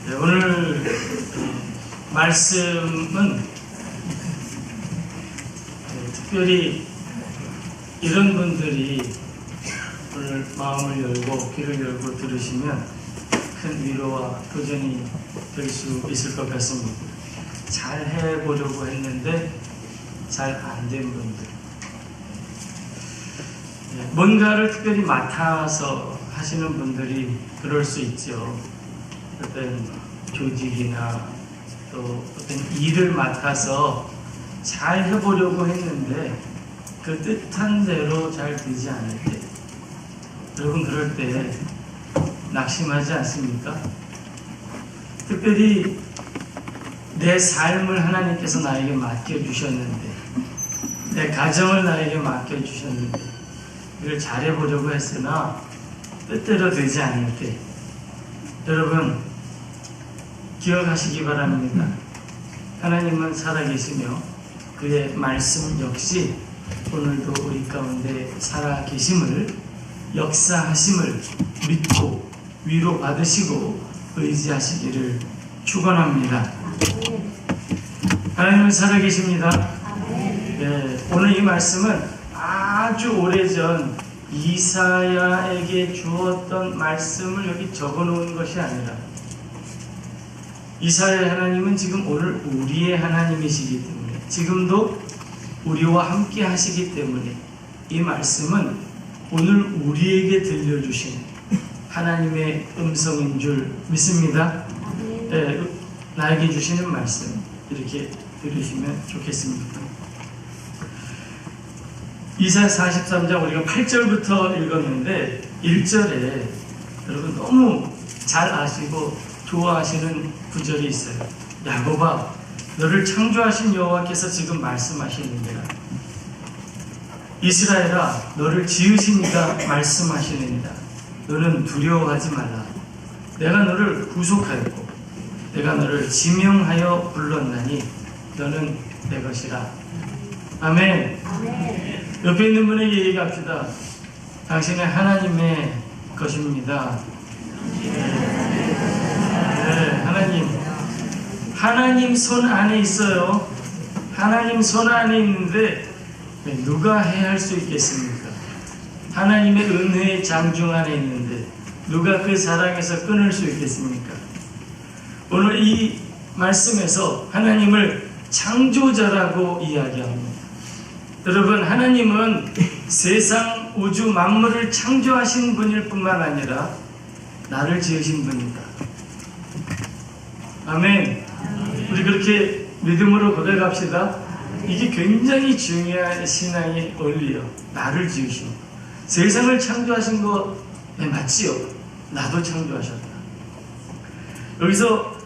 네, 오늘 말씀은 특별히 이런 분들이 오늘 마음을 열고 귀를 열고 들으시면 큰 위로와 도전이 될 수 있을 것 같습니다. 잘 해보려고 했는데 잘 안 된 분들, 뭔가를 특별히 맡아서 하시는 분들이 그럴 수 있죠. 어떤 조직이나 또 어떤 일을 맡아서 잘 해보려고 했는데 그 뜻한 대로 잘 되지 않을 때, 여러분 그럴 때 낙심하지 않습니까? 특별히 내 삶을 하나님께서 나에게 맡겨주셨는데, 내 가정을 나에게 맡겨주셨는데 이걸 잘해보려고 했으나 뜻대로 되지 않을 때, 여러분 기억하시기 바랍니다. 하나님은 살아계시며 그의 말씀 역시 오늘도 우리 가운데 살아계심을, 역사하심을 믿고 위로받으시고 의지하시기를 축원합니다. 하나님은 살아계십니다. 네, 오늘 이 말씀은 아주 오래전 이사야에게 주었던 말씀을 여기 적어놓은 것이 아니라, 이사야의 하나님은 지금 오늘 우리의 하나님이시기 때문에, 지금도 우리와 함께 하시기 때문에 이 말씀은 오늘 우리에게 들려주신 하나님의 음성인 줄 믿습니다. 네, 나에게 주시는 말씀 이렇게 들으시면 좋겠습니다. 이사야 43장 우리가 8절부터 읽었는데 1절에 여러분 너무 잘 아시고 좋아하시는 구절이 있어요. 야곱아, 너를 창조하신 여호와께서 지금 말씀하시느니라. 이스라엘아, 너를 지으신 이가 말씀하시느니라. 너는 두려워하지 말라. 내가 너를 구속하였고 내가 너를 지명하여 불렀나니 너는 내 것이라. 아멘. 아멘. 옆에 있는 분에게 얘기합시다. 당신은 하나님의 것입니다. 네, 하나님 손 안에 있어요. 하나님 손 안에 있는데 누가 해할 수 있겠습니까? 하나님의 은혜의 장중 안에 있는데 누가 그 사랑에서 끊을 수 있겠습니까? 오늘 이 말씀에서 하나님을 창조자라고 이야기합니다. 여러분, 하나님은 세상 우주 만물을 창조하신 분일 뿐만 아니라 나를 지으신 분이다. 아멘. 우리 그렇게 믿음으로 고백합시다. 이게 굉장히 중요한 신앙의 원리요. 나를 지으신 것. 세상을 창조하신 거 맞지요? 나도 창조하셨다. 여기서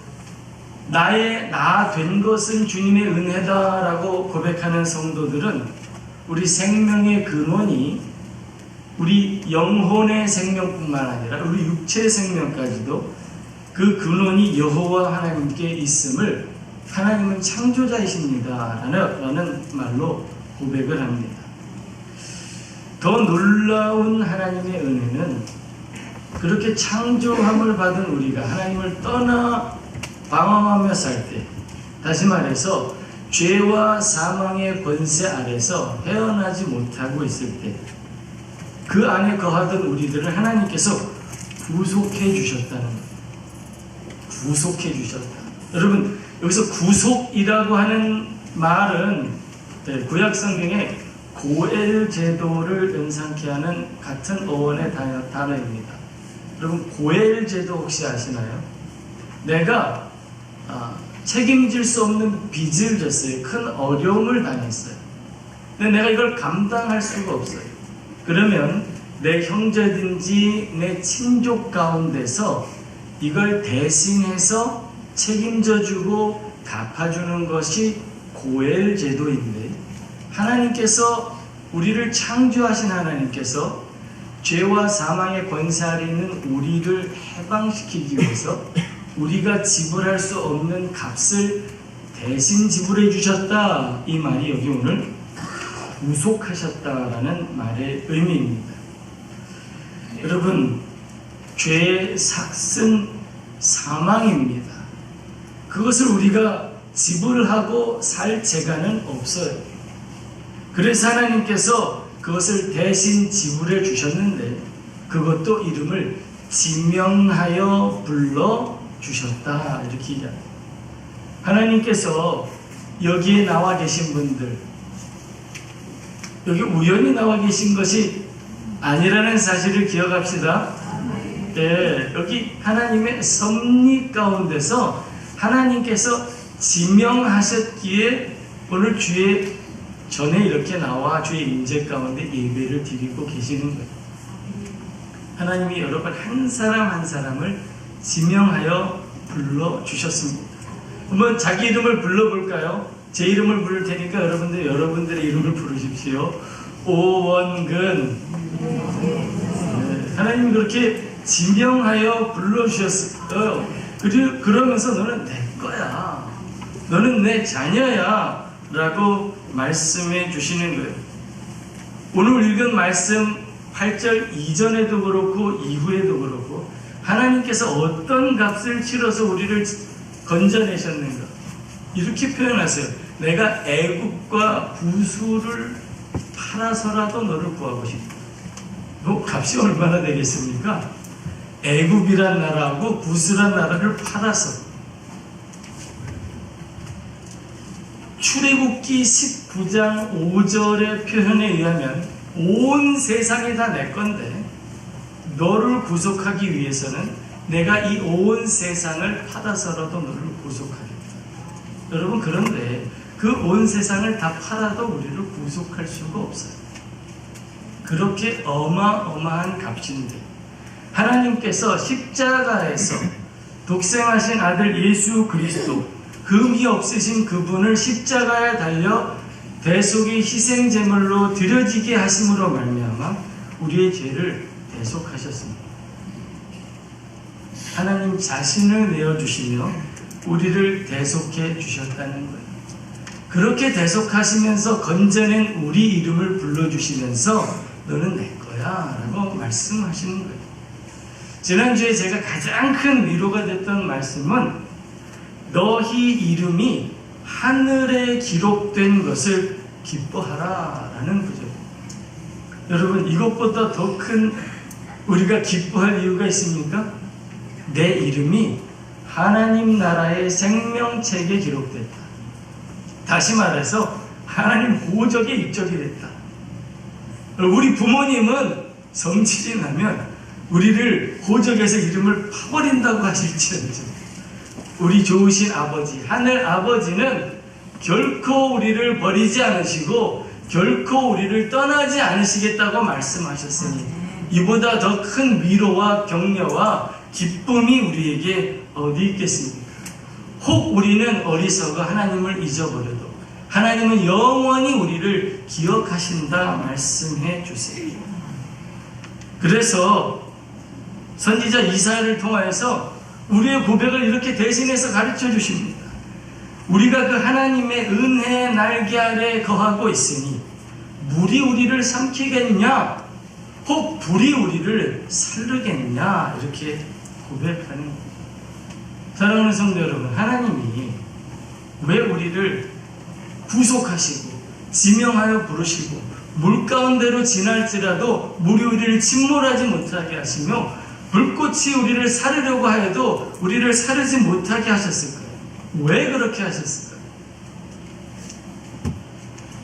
나의 나 된 것은 주님의 은혜다라고 고백하는 성도들은 우리 생명의 근원이 우리 영혼의 생명뿐만 아니라 우리 육체의 생명까지도 그 근원이 여호와 하나님께 있음을 하나님은 창조자이십니다 라는 말로 고백을 합니다. 더 놀라운 하나님의 은혜는 그렇게 창조함을 받은 우리가 하나님을 떠나 방황하며 살 때, 다시 말해서 죄와 사망의 권세 아래서 헤어나지 못하고 있을 때, 그 안에 거하던 우리들을 하나님께서 구속해 주셨다는 것. 구속해 주셨다. 여러분, 여기서 구속이라고 하는 말은 구약 성경에 고엘 제도를 연상케 하는 같은 어원의 단어입니다. 여러분, 고엘 제도 혹시 아시나요? 내가 책임질 수 없는 빚을 졌어요. 큰 어려움을 당했어요. 근데 내가 이걸 감당할 수가 없어요. 그러면 내 형제든지 내 친족 가운데서 이걸 대신해서 책임져주고 갚아주는 것이 고엘 제도인데, 하나님께서 우리를 창조하신 하나님께서 죄와 사망의 권세 아래 있는 우리를 해방시키기 위해서 우리가 지불할 수 없는 값을 대신 지불해 주셨다. 이 말이 여기 오늘 구속하셨다라는 말의 의미입니다. 여러분, 죄의 삭은 사망입니다. 그것을 우리가 지불하고 살 재간은 없어요. 그래서 하나님께서 그것을 대신 지불해 주셨는데 그것도 이름을 지명하여 불러 주셨다 이렇게 얘기합니다. 하나님께서 여기에 나와 계신 분들, 여기 우연히 나와 계신 것이 아니라는 사실을 기억합시다. 네, 여기 하나님의 섭리 가운데서 하나님께서 지명하셨기에 오늘 주의 전에 이렇게 나와 주의 임재 가운데 예배를 드리고 계시는 거예요. 하나님이 여러분 한 사람 한 사람을 지명하여 불러주셨습니다. 한번 자기 이름을 불러볼까요? 제 이름을 부를 테니까 여러분들 여러분들의 이름을 부르십시오. 오원근. 네, 하나님이 그렇게 지명하여 불러주셨어요. 그러면서 너는 내 거야. 너는 내 자녀야. 라고 말씀해 주시는 거예요. 오늘 읽은 말씀 8절 이전에도 그렇고 이후에도 그렇고 하나님께서 어떤 값을 치러서 우리를 건져내셨는가 이렇게 표현하세요. 내가 애굽과 부수를 팔아서라도 너를 구하고 싶다. 그 값이 얼마나 되겠습니까? 애굽이란 나라하고 부수란 나라를 팔아서. 출애굽기 19장 5절의 표현에 의하면 온 세상이 다 내 건데 너를 구속하기 위해서는 내가 이 온 세상을 팔아서라도 너를 구속하겠다. 여러분, 그런데 그 온 세상을 다 팔아도 우리를 구속할 수가 없어요. 그렇게 어마어마한 값인데 하나님께서 십자가에서 독생하신 아들 예수 그리스도, 흠이 없으신 그분을 십자가에 달려 대속의 희생제물로 드려지게 하심으로 말미암아 우리의 죄를 대속하셨습니다. 하나님 자신을 내어주시며 우리를 대속해 주셨다는 거예요. 그렇게 대속하시면서 건져낸 우리 이름을 불러주시면서 너는 내 거야 라고 말씀하시는 거예요. 지난주에 제가 가장 큰 위로가 됐던 말씀은 너희 이름이 하늘에 기록된 것을 기뻐하라 라는 구절입니다. 여러분, 이것보다 더 큰 우리가 기뻐할 이유가 있습니까? 내 이름이 하나님 나라의 생명책에 기록됐다. 다시 말해서 하나님 호적에 입적이 됐다. 우리 부모님은 성질이 나면 우리를 호적에서 이름을 파버린다고 하실지언정 우리 좋으신 아버지, 하늘 아버지는 결코 우리를 버리지 않으시고 결코 우리를 떠나지 않으시겠다고 말씀하셨으니 이보다 더 큰 위로와 격려와 기쁨이 우리에게 어디 있겠습니까? 혹 우리는 어리석어 하나님을 잊어버려도 하나님은 영원히 우리를 기억하신다 말씀해 주세요. 그래서 선지자 이사야를 통하여서 우리의 고백을 이렇게 대신해서 가르쳐 주십니다. 우리가 그 하나님의 은혜의 날개 아래 거하고 있으니 물이 우리를 삼키겠냐? 혹 불이 우리를 살르겠냐? 이렇게 고백하는 겁니다. 사랑하는 성도 여러분, 하나님이 왜 우리를 구속하시고 지명하여 부르시고 물 가운데로 지날지라도 물이 우리를 침몰하지 못하게 하시며 불꽃이 우리를 사르려고 하여도 우리를 사르지 못하게 하셨을까요? 왜 그렇게 하셨을까요?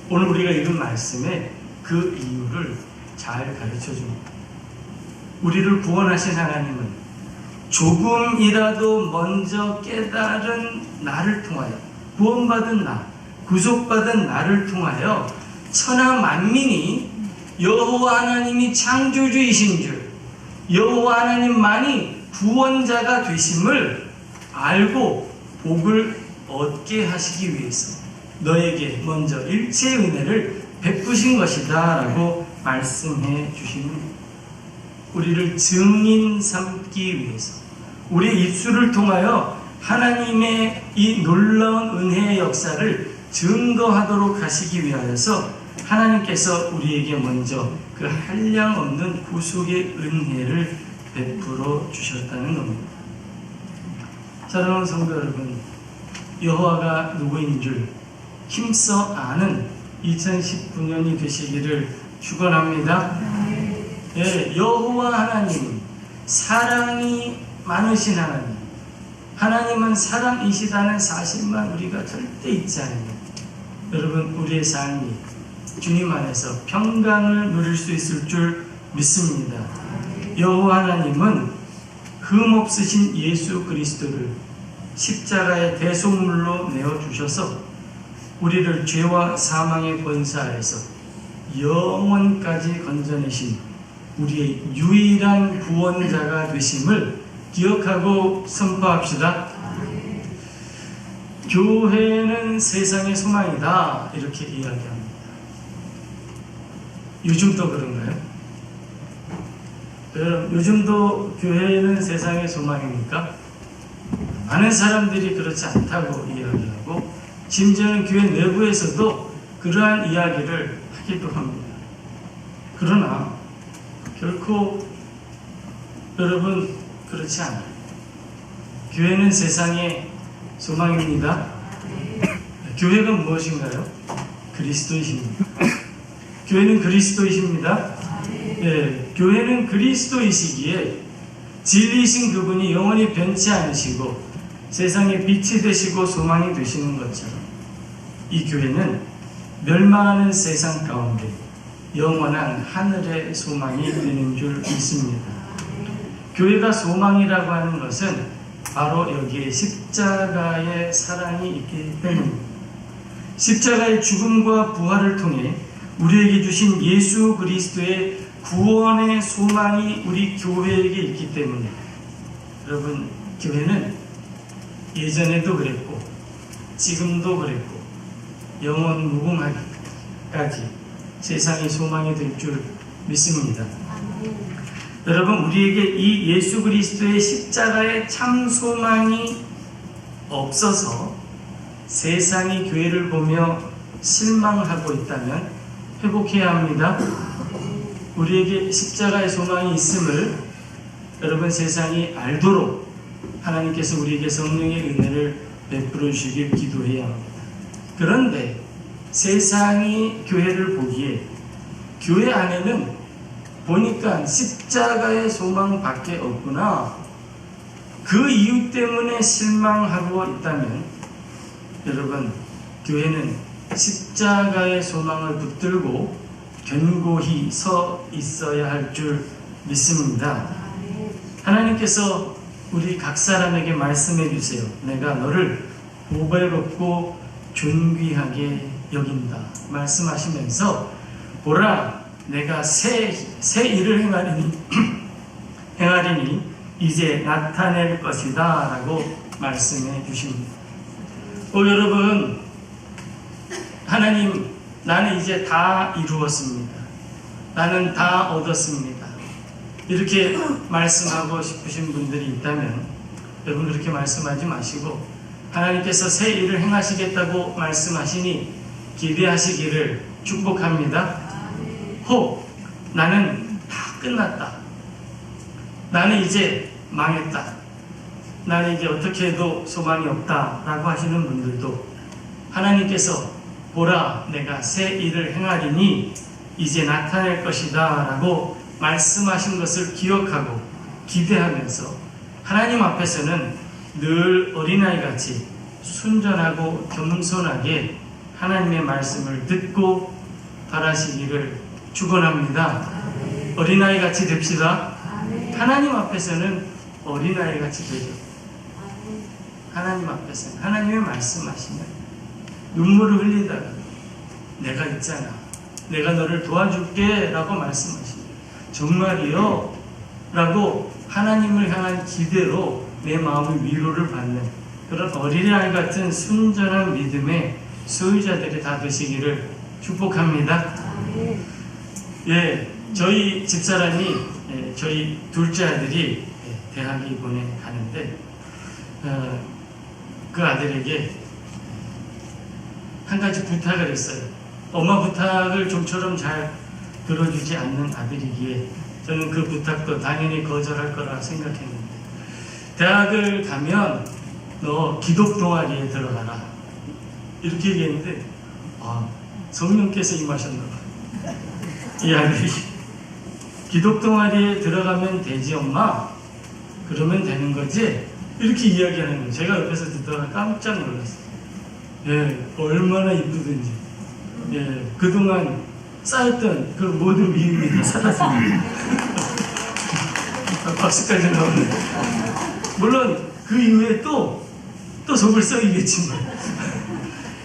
오늘 우리가 읽은 말씀에 그 이유를 잘 가르쳐 줍니다. 우리를 구원하신 하나님은 조금이라도 먼저 깨달은 나를 통하여, 구원받은 나, 구속받은 나를 통하여 천하 만민이 여호와 하나님이 창조주이신 줄, 여호와 하나님만이 구원자가 되심을 알고 복을 얻게 하시기 위해서 너에게 먼저 일체의 은혜를 베푸신 것이다 라고 말씀해 주십니다. 우리를 증인 삼기 위해서 우리의 입술을 통하여 하나님의 이 놀라운 은혜의 역사를 증거하도록 하시기 위하여서 하나님께서 우리에게 먼저 그 한량없는 구속의 은혜를 베풀어 주셨다는 겁니다. 사랑하는 성도 여러분, 여호와가 누구인 줄 힘써 아는 2019년이 되시기를 축원합니다. 예, 여호와 하나님, 사랑이 많으신 하나님, 하나님은 사랑이시다는 사실만 우리가 절대 잊지 않으면 여러분, 우리의 삶이 주님 안에서 평강을 누릴 수 있을 줄 믿습니다. 여호와 하나님은 흠없으신 예수 그리스도를 십자가의 대속물로 내어주셔서 우리를 죄와 사망의 권세 아래서 영원까지 건져내신 우리의 유일한 구원자가 되심을 기억하고 선포합시다. 교회는 세상의 소망이다, 이렇게 이야기합니다. 요즘도 그런가요? 요즘도 교회는 세상의 소망입니까? 많은 사람들이 그렇지 않다고 이야기하고, 심지어는 교회 내부에서도 그러한 이야기를 하기도 합니다. 그러나 결코 여러분, 그렇지 않아요. 교회는 세상의 소망입니다. 교회가 무엇인가요? 그리스도이십니다. 교회는 그리스도이십니다. 예, 교회는 그리스도이시기에 진리이신 그분이 영원히 변치 않으시고 세상의 빛이 되시고 소망이 되시는 것처럼 이 교회는 멸망하는 세상 가운데 영원한 하늘의 소망이 되는 줄 믿습니다. 교회가 소망이라고 하는 것은 바로 여기에 십자가의 사랑이 있기 때문입니다. 십자가의 죽음과 부활을 통해 우리에게 주신 예수 그리스도의 구원의 소망이 우리 교회에게 있기 때문에 여러분, 교회는 예전에도 그랬고 지금도 그랬고 영원 무궁하기까지 세상의 소망이 될 줄 믿습니다. 여러분, 우리에게 이 예수 그리스도의 십자가의 참 소망이 없어서 세상이 교회를 보며 실망하고 있다면 회복해야 합니다. 우리에게 십자가의 소망이 있음을 여러분, 세상이 알도록 하나님께서 우리에게 성령의 은혜를 베풀어 주시길 기도해야 합니다. 그런데 세상이 교회를 보기에 교회 안에는 보니까 십자가의 소망밖에 없구나, 그 이유 때문에 실망하고 있다면 여러분, 교회는 십자가의 소망을 붙들고 견고히 서 있어야 할 줄 믿습니다. 하나님께서 우리 각 사람에게 말씀해 주세요. 내가 너를 보배롭고 존귀하게 여긴다 말씀하시면서, 보라, 내가 새 일을 행하리니 이제 나타낼 것이다 라고 말씀해 주십니다. 여러분, 하나님, 나는 이제 다 이루었습니다. 나는 다 얻었습니다. 이렇게 말씀하고 싶으신 분들이 있다면 여러분, 그렇게 말씀하지 마시고 하나님께서 새 일을 행하시겠다고 말씀하시니 기대하시기를 축복합니다. 혹 나는 다 끝났다, 나는 이제 망했다, 나는 이제 어떻게 해도 소망이 없다 라고 하시는 분들도 하나님께서 보라, 내가 새 일을 행하리니 이제 나타낼 것이다 라고 말씀하신 것을 기억하고 기대하면서 하나님 앞에서는 늘 어린아이같이 순전하고 겸손하게 하나님의 말씀을 듣고 바라시기를 축원합니다. 어린아이같이 됩시다. 하나님 앞에서는 어린아이같이 되죠. 하나님 앞에서는 하나님의 말씀하시면 눈물을 흘리다가 내가 있잖아, 내가 너를 도와줄게 라고 말씀하십니다. 정말이요? 라고 하나님을 향한 기대로 내 마음의 위로를 받는 그런 어린아이 같은 순전한 믿음의 소유자들이 다 되시기를 축복합니다. 예, 저희 집사람이, 저희 둘째 아들이 대학에 이번에 가는데 그 아들에게 한 가지 부탁을 했어요. 엄마 부탁을 좀처럼 잘 들어주지 않는 아들이기에 저는 그 부탁도 당연히 거절할 거라 생각했는데, 대학을 가면 너 기독 동아리에 들어가라. 이렇게 얘기했는데 성령께서 임하셨나 봐. 이 아들이 기독 동아리에 들어가면 되지 엄마? 그러면 되는 거지? 이렇게 이야기하는 거예요. 제가 옆에서 듣다가 깜짝 놀랐어요. 예, 얼마나 이쁘든지. 예, 그동안 쌓였던 그 모든 미움이 다 사라집니다. 박수까지 나오네. 물론 그 이후에 또 속을 썩이겠지만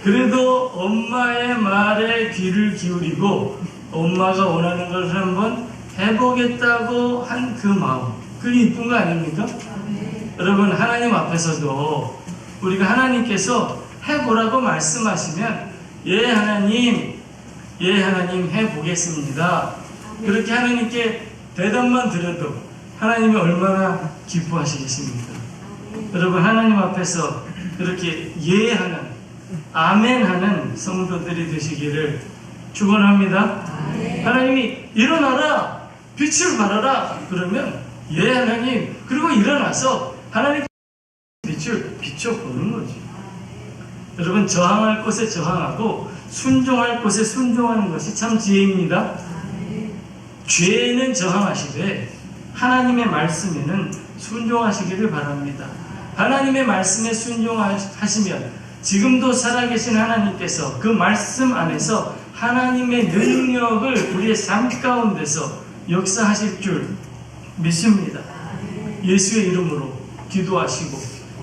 그래도 엄마의 말에 귀를 기울이고 엄마가 원하는 것을 한번 해보겠다고 한 그 마음, 그게 이쁜 거 아닙니까? 여러분, 하나님 앞에서도 우리가 하나님께서 해보라고 말씀하시면 예 하나님 해보겠습니다. 그렇게 하나님께 대답만 드려도 하나님이 얼마나 기뻐하시겠습니까? 여러분, 하나님 앞에서 그렇게 예하는 아멘하는 성도들이 되시기를 축원합니다. 하나님이 일어나라, 빛을 발하라 그러면 예 하나님, 그리고 일어나서 하나님 빛을 비춰보는 거죠. 여러분, 저항할 곳에 저항하고 순종할 곳에 순종하는 것이 참 지혜입니다. 죄에는 저항하시되 하나님의 말씀에는 순종하시기를 바랍니다. 하나님의 말씀에 순종하시면 지금도 살아계신 하나님께서 그 말씀 안에서 하나님의 능력을 우리의 삶 가운데서 역사하실 줄 믿습니다. 예수의 이름으로 기도하시고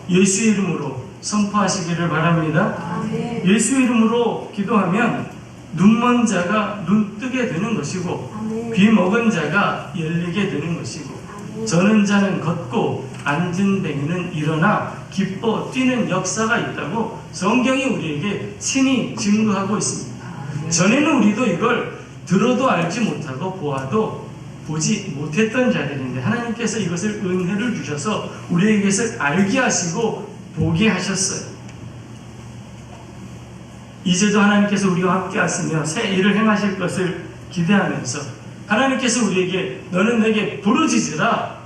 예수의 이름으로 선포하시기를 바랍니다. 예수의 이름으로 기도하면 눈먼 자가 눈뜨게 되는 것이고 귀 먹은 자가 열리게 되는 것이고 저는 자는 걷고 앉은 뱅이는 일어나 기뻐 뛰는 역사가 있다고 성경이 우리에게 친히 증거하고 있습니다. 전에는 우리도 이걸 들어도 알지 못하고 보아도 보지 못했던 자들인데 하나님께서 이것을 은혜를 주셔서 우리에게 이것을 알게 하시고 보게 하셨어요. 이제도 하나님께서 우리와 함께 하시며 새 일을 행하실 것을 기대하면서 하나님께서 우리에게 너는 내게 부르짖으라,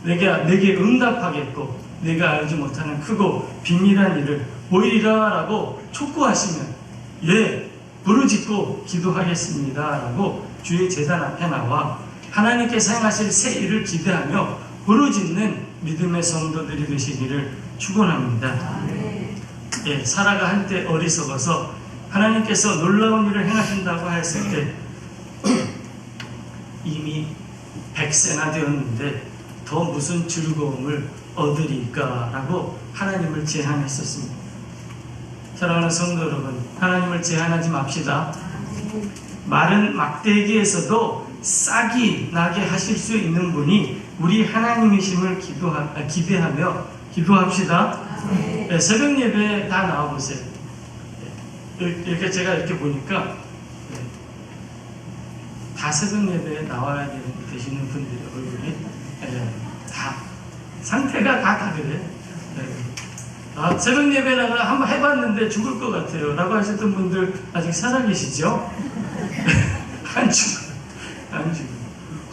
내게 응답하겠고 내가 알지 못하는 크고 비밀한 일을 보이리라 라고 촉구하시면 예, 부르짖고 기도하겠습니다 라고 주의 제단 앞에 나와 하나님께서 행하실 새 일을 기대하며 부르짖는 믿음의 성도들이 되시기를 축원합니다. 예, 사라가 한때 어리석어서 하나님께서 놀라운 일을 행하신다고 했을 때 이미 100세나 되었는데 더 무슨 즐거움을 얻으리까라고 하나님을 제한했었습니다. 사랑하는 성도 여러분, 하나님을 제한하지 맙시다. 마른 막대기에서도 싹이 나게 하실 수 있는 분이 우리 하나님이심을 기대하며 기도합시다. 네, 새벽 예배에 다 나와보세요. 이렇게 제가 이렇게 보니까 다 새벽 예배에 나와야 되시는 분들의 얼굴이 다 상태가 다 그래. 새벽 예배라가 한번 해봤는데 죽을 것 같아요 라고 하셨던 분들 아직 살아계시죠? 안 죽어요.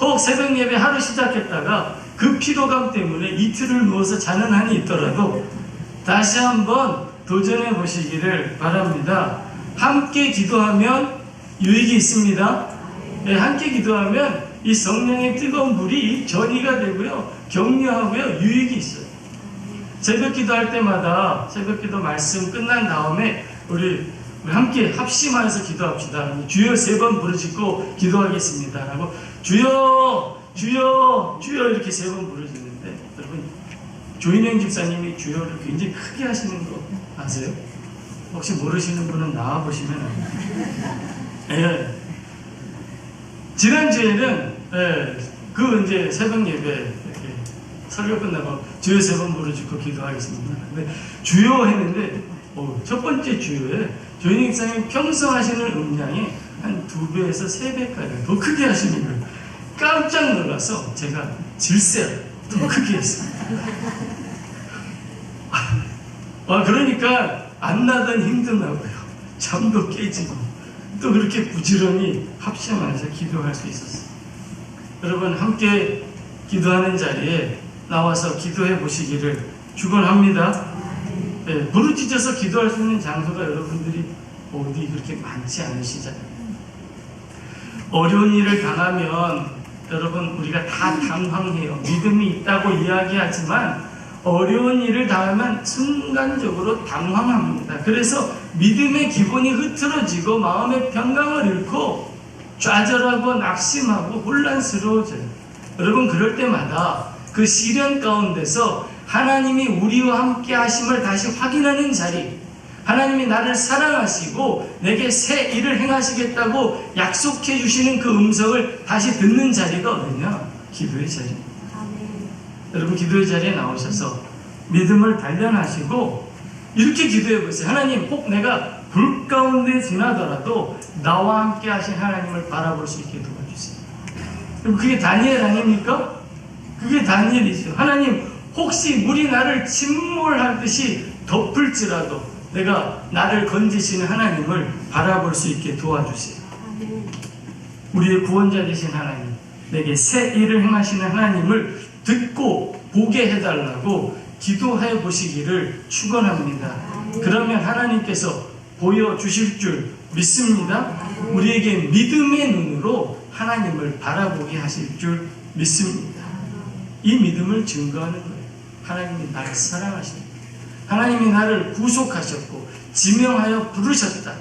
혹 새벽 예배 하루 시작했다가 그 피로감 때문에 이틀을 누워서 자는 한이 있더라도 다시 한번 도전해 보시기를 바랍니다. 함께 기도하면 유익이 있습니다. 네, 함께 기도하면 이 성령의 뜨거운 불이 전이가 되고요, 격려하고요, 유익이 있어요. 새벽 기도할 때마다 새벽 기도 말씀 끝난 다음에 우리 함께 합심하여서 기도합시다. 주여 3번 부르짖고 기도하겠습니다 라고 주여 주여 주여 이렇게 3번 부르짖는데 여러분, 조인영 집사님이 주여를 굉장히 크게 하시는 거 아세요? 혹시 모르시는 분은 나와보시면 안 돼요. 예. 지난주에는 그 이제 새벽 예배 이렇게 설교 끝나고 주여 3번 부르짖고 기도하겠습니다. 근데 주여 했는데 첫 번째 주여에 조인영 집사님 평소 하시는 음량이 한 2배에서 3배까지 더 크게 하시는 거예요. 깜짝 놀라서 제가 질세요. 더 크게 했어요. 그러니까 안 나던 힘도 나고요, 잠도 깨지고 또 그렇게 부지런히 합심하면서 기도할 수 있었어요. 여러분, 함께 기도하는 자리에 나와서 기도해 보시기를 축원합니다. 부르짖어서 기도할 수 있는 장소가 여러분들이 어디 그렇게 많지 않으시잖아요. 어려운 일을 당하면 여러분 우리가 다 당황해요. 믿음이 있다고 이야기하지만 어려운 일을 당하면 순간적으로 당황합니다. 그래서 믿음의 기본이 흐트러지고 마음의 평강을 잃고 좌절하고 낙심하고 혼란스러워져요. 여러분 그럴 때마다 그 시련 가운데서 하나님이 우리와 함께 하심을 다시 확인하는 자리, 하나님이 나를 사랑하시고 내게 새 일을 행하시겠다고 약속해 주시는 그 음성을 다시 듣는 자리가 어디냐? 기도의 자리. 여러분 기도의 자리에 나오셔서 믿음을 단련하시고 이렇게 기도해 보세요. 하나님, 혹 내가 불 가운데 지나더라도 나와 함께 하신 하나님을 바라볼 수 있게 도와주세요. 그럼 그게 다니엘 아닙니까? 그게 다니엘이죠. 하나님, 혹시 물이 나를 침몰하듯이 덮을지라도 내가 나를 건지시는 하나님을 바라볼 수 있게 도와주세요. 우리의 구원자 되신 하나님, 내게 새 일을 행하시는 하나님을 듣고 보게 해달라고 기도해 보시기를 축원합니다. 그러면 하나님께서 보여주실 줄 믿습니다. 우리에게 믿음의 눈으로 하나님을 바라보게 하실 줄 믿습니다. 이 믿음을 증거하는 거예요. 하나님이 나를 사랑하십니다. 하나님이 나를 구속하셨고 지명하여 부르셨다.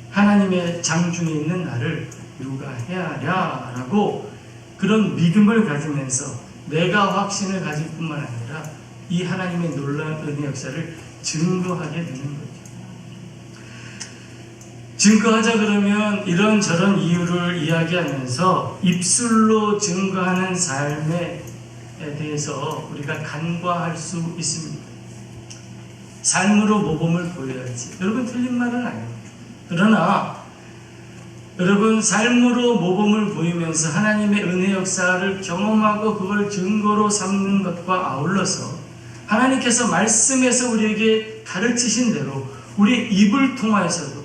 하나님의 장중에 있는 나를 누가 헤아랴 라고 그런 믿음을 가지면서 내가 확신을 가질 뿐만 아니라 이 하나님의 놀라운 은혜 역사를 증거하게 되는 거죠. 증거하자 그러면 이런저런 이유를 이야기하면서 입술로 증거하는 삶에 대해서 우리가 간과할 수 있습니다. 삶으로 모범을 보여야지. 여러분 틀린 말은 아니에요. 그러나 여러분 삶으로 모범을 보이면서 하나님의 은혜 역사를 경험하고 그걸 증거로 삼는 것과 아울러서 하나님께서 말씀에서 우리에게 가르치신 대로 우리 입을 통하여서도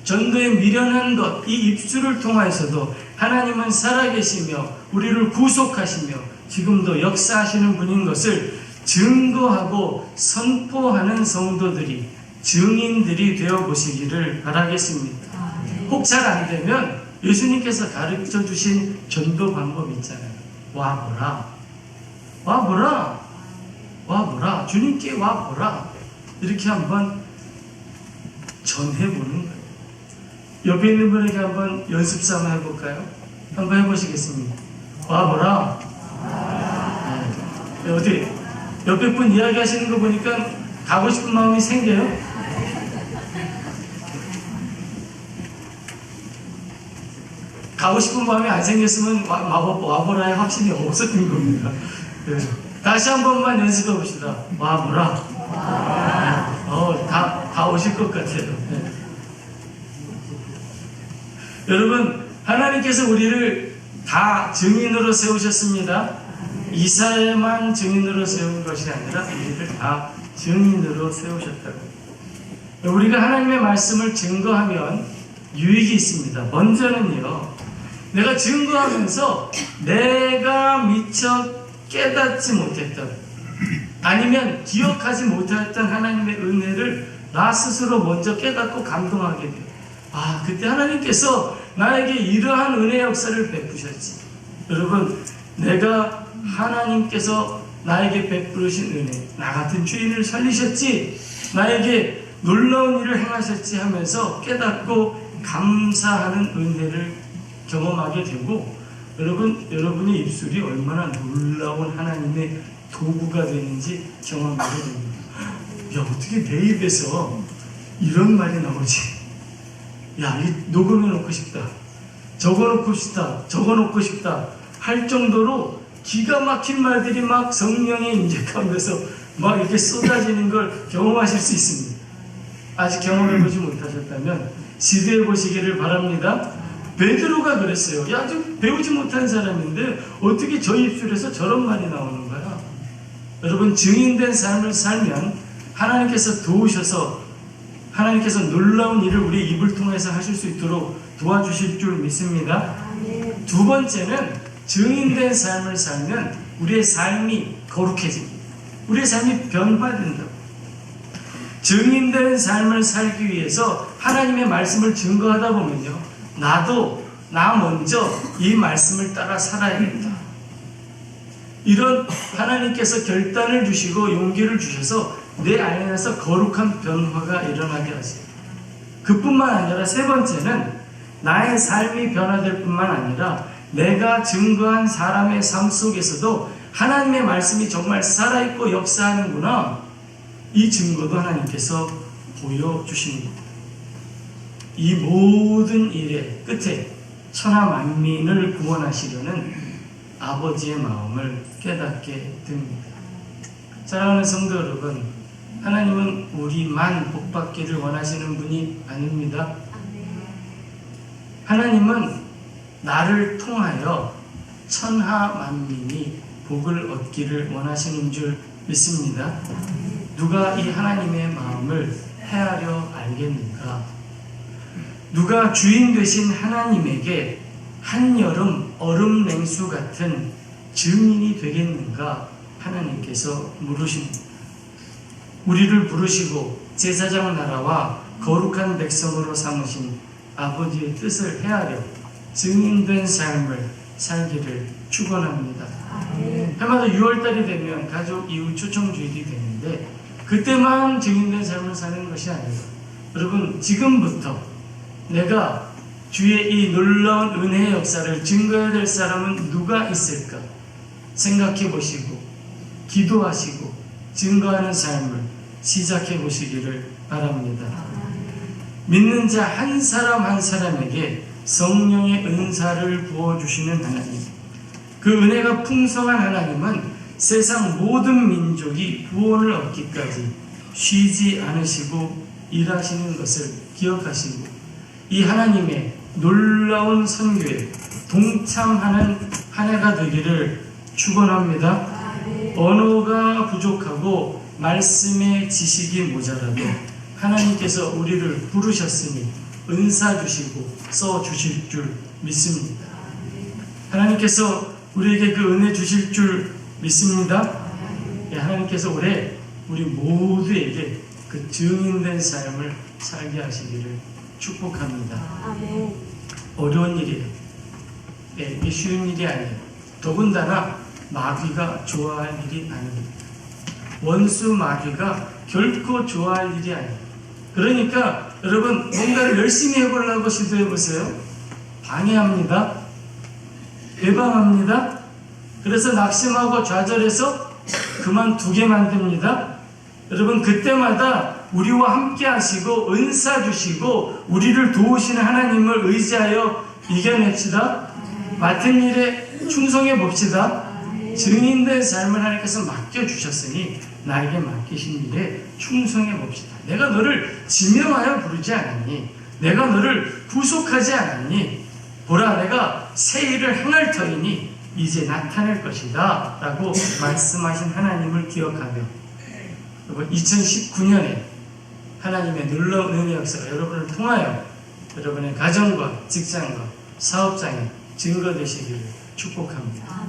전도에 미련한 것, 이 입술을 통하여서도 하나님은 살아계시며 우리를 구속하시며 지금도 역사하시는 분인 것을 증거하고 선포하는 성도들이 증인들이 되어 보시기를 바라겠습니다. 혹 잘 안 되면 예수님께서 가르쳐 주신 전도 방법 있잖아요. 와보라. 와보라. 와보라. 주님께 와보라. 이렇게 한번 전해보는 거예요. 옆에 있는 분에게 한번 연습 삼아 해볼까요? 한번 해보시겠습니다. 와보라. 네. 어디 옆에 분 이야기하시는 거 보니까 가고 싶은 마음이 생겨요? 가고 싶은 마음이 안 생겼으면 와보라의 확신이 없었던 겁니다. 네. 다시 한 번만 연습해 봅시다. 와보라. 다 오실 것 같아요. 네. 여러분, 하나님께서 우리를 다 증인으로 세우셨습니다. 이사야만 증인으로 세운 것이 아니라 우리를 다 증인으로 세우셨다고. 우리가 하나님의 말씀을 증거하면 유익이 있습니다. 먼저는요, 내가 증거하면서 내가 미처 깨닫지 못했던 아니면 기억하지 못했던 하나님의 은혜를 나 스스로 먼저 깨닫고 감동하게 돼요. 아, 그때 하나님께서 나에게 이러한 은혜 역사를 베푸셨지. 여러분, 내가 하나님께서 나에게 베푸신 은혜, 나 같은 죄인을 살리셨지, 나에게 놀라운 일을 행하셨지 하면서 깨닫고 감사하는 은혜를 경험하게 되고, 여러분의 입술이 얼마나 놀라운 하나님의 도구가 되는지 경험하게 됩니다. 야, 어떻게 내 입에서 이런 말이 나오지? 야, 이 녹음해 놓고 싶다. 적어놓고 싶다. 적어놓고 싶다. 할 정도로 기가 막힌 말들이 막 성령의 임재 가운데서 막 이렇게 쏟아지는 걸 경험하실 수 있습니다. 아직 경험해보지 못하셨다면 시도해 보시기를 바랍니다. 베드로가 그랬어요. 야, 좀 배우지 못한 사람인데 어떻게 저 입술에서 저런 말이 나오는 거야? 여러분, 증인된 삶을 살면 하나님께서 도우셔서 하나님께서 놀라운 일을 우리 입을 통해서 하실 수 있도록 도와주실 줄 믿습니다. 두 번째는 증인된 삶을 살면 우리의 삶이 거룩해집니다. 우리의 삶이 변화된다. 증인된 삶을 살기 위해서 하나님의 말씀을 증거하다 보면요, 나 먼저 이 말씀을 따라 살아야겠다. 이런 하나님께서 결단을 주시고 용기를 주셔서 내 안에서 거룩한 변화가 일어나게 하세요. 그뿐만 아니라 세 번째는 나의 삶이 변화될 뿐만 아니라 내가 증거한 사람의 삶 속에서도 하나님의 말씀이 정말 살아있고 역사하는구나, 이 증거도 하나님께서 보여주십니다. 이 모든 일의 끝에 천하 만민을 구원하시려는 아버지의 마음을 깨닫게 됩니다. 사랑하는 성도 여러분, 하나님은 우리만 복받기를 원하시는 분이 아닙니다. 하나님은 나를 통하여 천하 만민이 복을 얻기를 원하시는 줄 믿습니다. 누가 이 하나님의 마음을 헤아려 알겠는가? 누가 주인 되신 하나님에게 한여름 얼음 냉수 같은 증인이 되겠는가? 하나님께서 물으십니다. 우리를 부르시고 제사장 나라와 거룩한 백성으로 삼으신 아버지의 뜻을 헤아려 증인된 삶을 살기를 축원합니다. 해마다 6월달이 되면 가족 이웃 초청주일이 되는데 그때만 증인된 삶을 사는 것이 아니라, 여러분, 지금부터 내가 주의 이 놀라운 은혜의 역사를 증거해야 될 사람은 누가 있을까 생각해 보시고 기도하시고 증거하는 삶을 시작해 보시기를 바랍니다. 믿는 자 한 사람 한 사람에게 성령의 은사를 부어주시는 하나님, 그 은혜가 풍성한 하나님은 세상 모든 민족이 구원을 얻기까지 쉬지 않으시고 일하시는 것을 기억하시고 이 하나님의 놀라운 선교에 동참하는 한 해가 되기를 축원합니다. 언어가 부족하고 말씀의 지식이 모자라도 하나님께서 우리를 부르셨으니 은사 주시고 써 주실 줄 믿습니다. 하나님께서 우리에게 그 은혜 주실 줄 믿습니다. 하나님께서 올해 우리 모두에게 그 증인된 삶을 살게 하시기를 축복합니다. 어려운 일이에요. 이게 쉬운 일이 아니에요. 더군다나 마귀가 좋아할 일이 아닙니다. 원수 마귀가 결코 좋아할 일이 아니에요. 그러니까 여러분, 뭔가를 열심히 해보려고 시도해보세요. 방해합니다. 배방합니다. 그래서 낙심하고 좌절해서 그만두게 만듭니다. 여러분, 그때마다 우리와 함께 하시고 은사 주시고 우리를 도우시는 하나님을 의지하여 이겨냅시다. 맡은 일에 충성해 봅시다. 증인된 삶을 하나님께서 맡겨주셨으니 나에게 맡기신 일에 충성해 봅시다. 내가 너를 지명하여 부르지 않았니? 내가 너를 구속하지 않았니? 보라, 내가 새 일을 행할 터이니 이제 나타낼 것이다 라고 말씀하신 하나님을 기억하며 2019년에 하나님의 놀라운 은혜 역사가 여러분을 통하여 여러분의 가정과 직장과 사업장에 증거되시기를 축복합니다.